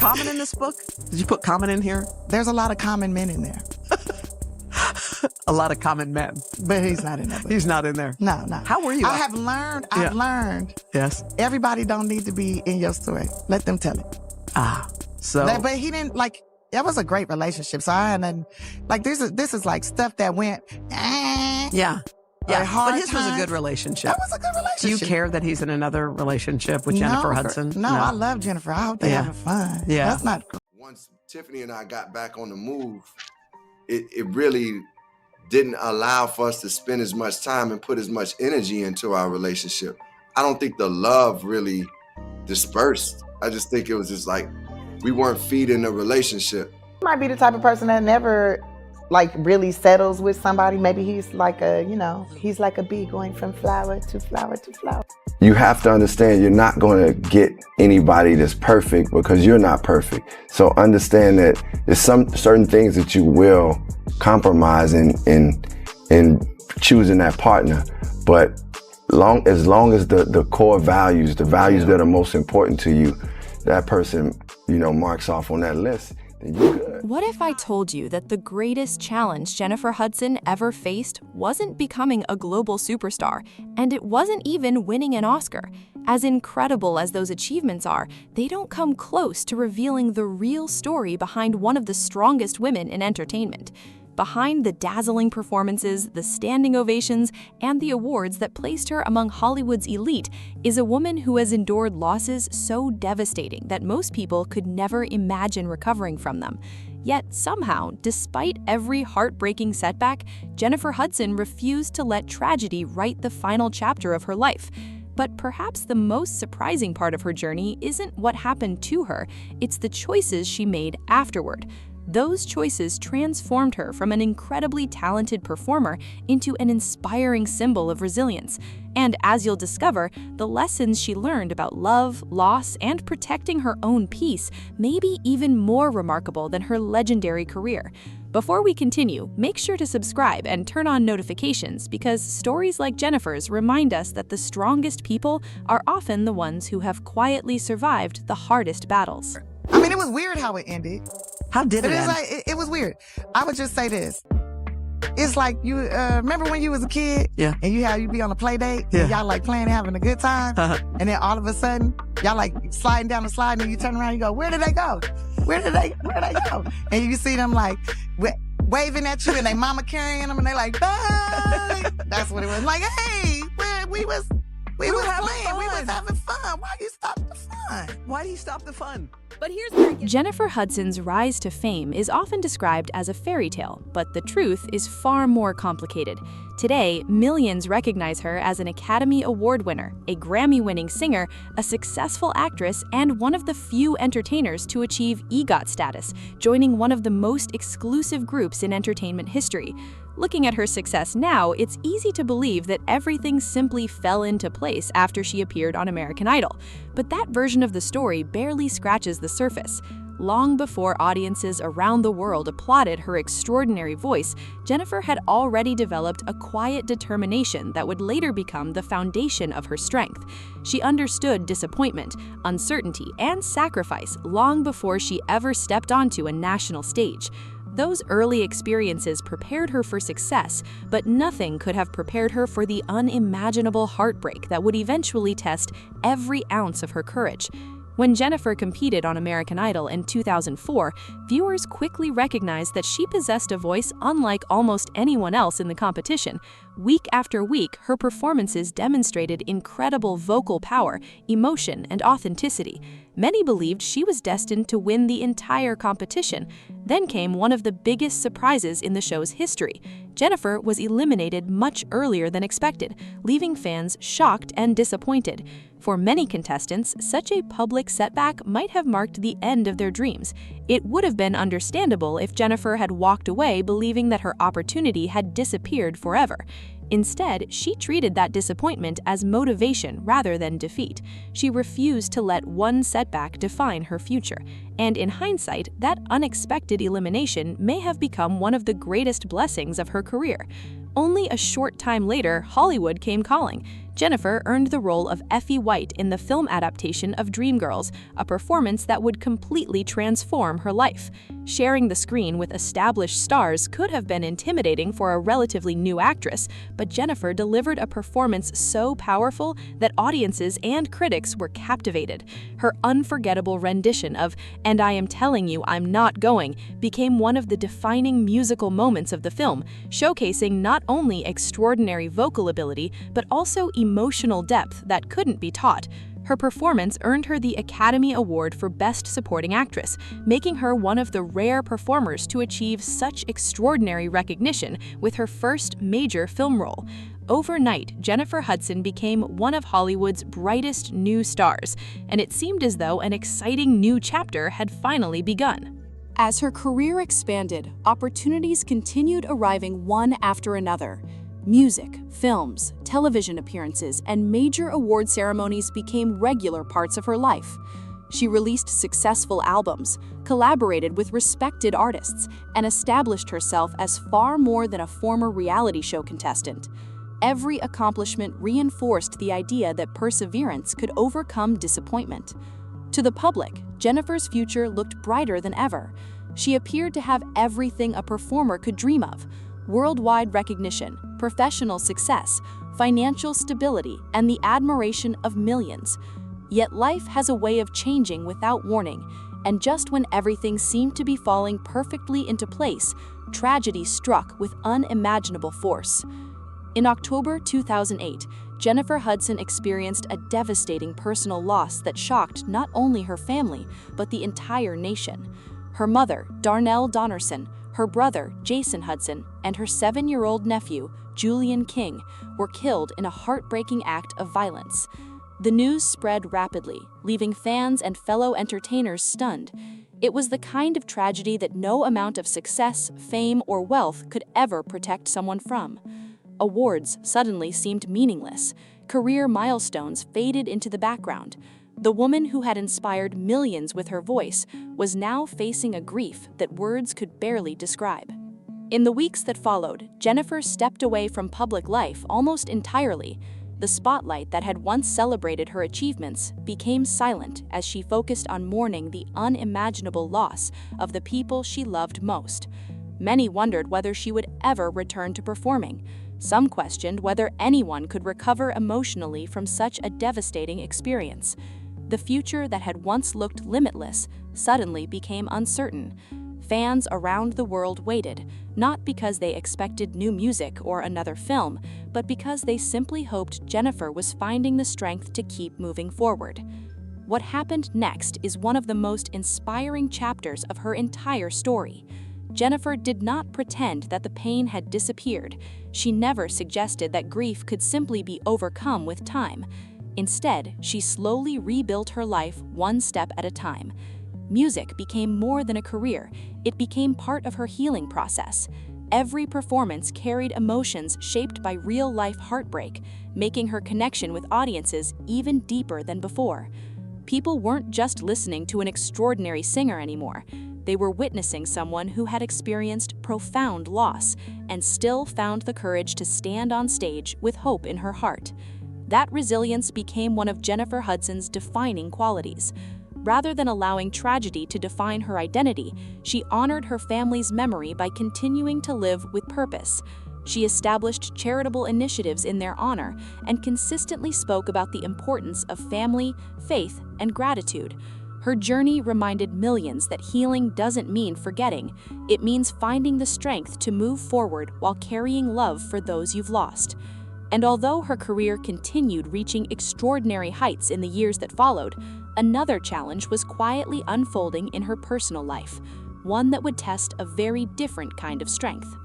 Common in this book? Did you put Common in here? There's a lot of common men in there. A lot of common men. But he's not in that book. He's not in there. No. How were you? I've learned. Yes. Everybody don't need to be in your story. Let them tell it. But he didn't, like, that was a great relationship. So I had nothing, like, this is like stuff that went, Yeah. But his was a good relationship. That was a good relationship. Do you care that he's in another relationship with Jennifer Hudson? No, I love Jennifer. I hope they're having fun. Yeah. That's not cool. Once Tiffany and I got back on the move, it really didn't allow for us to spend as much time and put as much energy into our relationship. I don't think the love really dispersed. I just think it was just like we weren't feeding the relationship. Might be the type of person that never, like, really settles with somebody. Maybe he's like he's like a bee going from flower to flower to flower. You have to understand you're not going to get anybody that's perfect because you're not perfect. So understand that there's some certain things that you will compromise in choosing that partner. But as long as the core values, the values that are most important to you, that person, marks off on that list, then you're good. What if I told you that the greatest challenge Jennifer Hudson ever faced wasn't becoming a global superstar, and it wasn't even winning an Oscar? As incredible as those achievements are, they don't come close to revealing the real story behind one of the strongest women in entertainment. Behind the dazzling performances, the standing ovations, and the awards that placed her among Hollywood's elite is a woman who has endured losses so devastating that most people could never imagine recovering from them. Yet somehow, despite every heartbreaking setback, Jennifer Hudson refused to let tragedy write the final chapter of her life. But perhaps the most surprising part of her journey isn't what happened to her, it's the choices she made afterward. Those choices transformed her from an incredibly talented performer into an inspiring symbol of resilience. And as you'll discover, the lessons she learned about love, loss, and protecting her own peace may be even more remarkable than her legendary career. Before we continue, make sure to subscribe and turn on notifications because stories like Jennifer's remind us that the strongest people are often the ones who have quietly survived the hardest battles. I mean, it was weird how it ended. How did it end? It was weird. I would just say this. It's like you remember when you was a kid? Yeah. And you be on a play date? Yeah. And y'all like playing, having a good time? And then all of a sudden, y'all like sliding down the slide and you turn around and you go, where did they go? Where did they go? And you see them like waving at you and they mama carrying them and they like, bye. That's what it was. Like, hey, we was playing. We was having fun. Why you stop the fun? Why do you stop the fun? But here's where Jennifer Hudson's rise to fame is often described as a fairy tale, but the truth is far more complicated. Today, millions recognize her as an Academy Award winner, a Grammy-winning singer, a successful actress, and one of the few entertainers to achieve EGOT status, joining one of the most exclusive groups in entertainment history. Looking at her success now, it's easy to believe that everything simply fell into place after she appeared on American Idol. But that version of the story barely scratches the surface. Long before audiences around the world applauded her extraordinary voice, Jennifer had already developed a quiet determination that would later become the foundation of her strength. She understood disappointment, uncertainty, and sacrifice long before she ever stepped onto a national stage. Those early experiences prepared her for success, but nothing could have prepared her for the unimaginable heartbreak that would eventually test every ounce of her courage. When Jennifer competed on American Idol in 2004, viewers quickly recognized that she possessed a voice unlike almost anyone else in the competition. Week after week, her performances demonstrated incredible vocal power, emotion, and authenticity. Many believed she was destined to win the entire competition. Then came one of the biggest surprises in the show's history. Jennifer was eliminated much earlier than expected, leaving fans shocked and disappointed. For many contestants, such a public setback might have marked the end of their dreams. It would have been understandable if Jennifer had walked away believing that her opportunity had disappeared forever. Instead, she treated that disappointment as motivation rather than defeat. She refused to let one setback define her future. And in hindsight, that unexpected elimination may have become one of the greatest blessings of her career. Only a short time later, Hollywood came calling. Jennifer earned the role of Effie White in the film adaptation of Dreamgirls, a performance that would completely transform her life. Sharing the screen with established stars could have been intimidating for a relatively new actress, but Jennifer delivered a performance so powerful that audiences and critics were captivated. Her unforgettable rendition of "And I Am Telling You I'm Not Going" became one of the defining musical moments of the film, showcasing not only extraordinary vocal ability, but also emotional depth that couldn't be taught. Her performance earned her the Academy Award for Best Supporting Actress, making her one of the rare performers to achieve such extraordinary recognition with her first major film role. Overnight, Jennifer Hudson became one of Hollywood's brightest new stars, and it seemed as though an exciting new chapter had finally begun. As her career expanded, opportunities continued arriving one after another. Music, films, television appearances, and major award ceremonies became regular parts of her life. She released successful albums, collaborated with respected artists, and established herself as far more than a former reality show contestant. Every accomplishment reinforced the idea that perseverance could overcome disappointment. To the public, Jennifer's future looked brighter than ever. She appeared to have everything a performer could dream of: worldwide recognition, professional success, financial stability, and the admiration of millions. Yet life has a way of changing without warning, and just when everything seemed to be falling perfectly into place, tragedy struck with unimaginable force. In October 2008, Jennifer Hudson experienced a devastating personal loss that shocked not only her family, but the entire nation. Her mother, Darnell Donnerson, her brother, Jason Hudson, and her 7-year-old nephew, Julian King, were killed in a heartbreaking act of violence. The news spread rapidly, leaving fans and fellow entertainers stunned. It was the kind of tragedy that no amount of success, fame, or wealth could ever protect someone from. Awards suddenly seemed meaningless. Career milestones faded into the background. The woman who had inspired millions with her voice was now facing a grief that words could barely describe. In the weeks that followed, Jennifer stepped away from public life almost entirely. The spotlight that had once celebrated her achievements became silent as she focused on mourning the unimaginable loss of the people she loved most. Many wondered whether she would ever return to performing. Some questioned whether anyone could recover emotionally from such a devastating experience. The future that had once looked limitless suddenly became uncertain. Fans around the world waited, not because they expected new music or another film, but because they simply hoped Jennifer was finding the strength to keep moving forward. What happened next is one of the most inspiring chapters of her entire story. Jennifer did not pretend that the pain had disappeared. She never suggested that grief could simply be overcome with time. Instead, she slowly rebuilt her life one step at a time. Music became more than a career. It became part of her healing process. Every performance carried emotions shaped by real-life heartbreak, making her connection with audiences even deeper than before. People weren't just listening to an extraordinary singer anymore. They were witnessing someone who had experienced profound loss and still found the courage to stand on stage with hope in her heart. That resilience became one of Jennifer Hudson's defining qualities. Rather than allowing tragedy to define her identity, she honored her family's memory by continuing to live with purpose. She established charitable initiatives in their honor and consistently spoke about the importance of family, faith, and gratitude. Her journey reminded millions that healing doesn't mean forgetting. It means finding the strength to move forward while carrying love for those you've lost. And although her career continued reaching extraordinary heights in the years that followed, another challenge was quietly unfolding in her personal life, one that would test a very different kind of strength.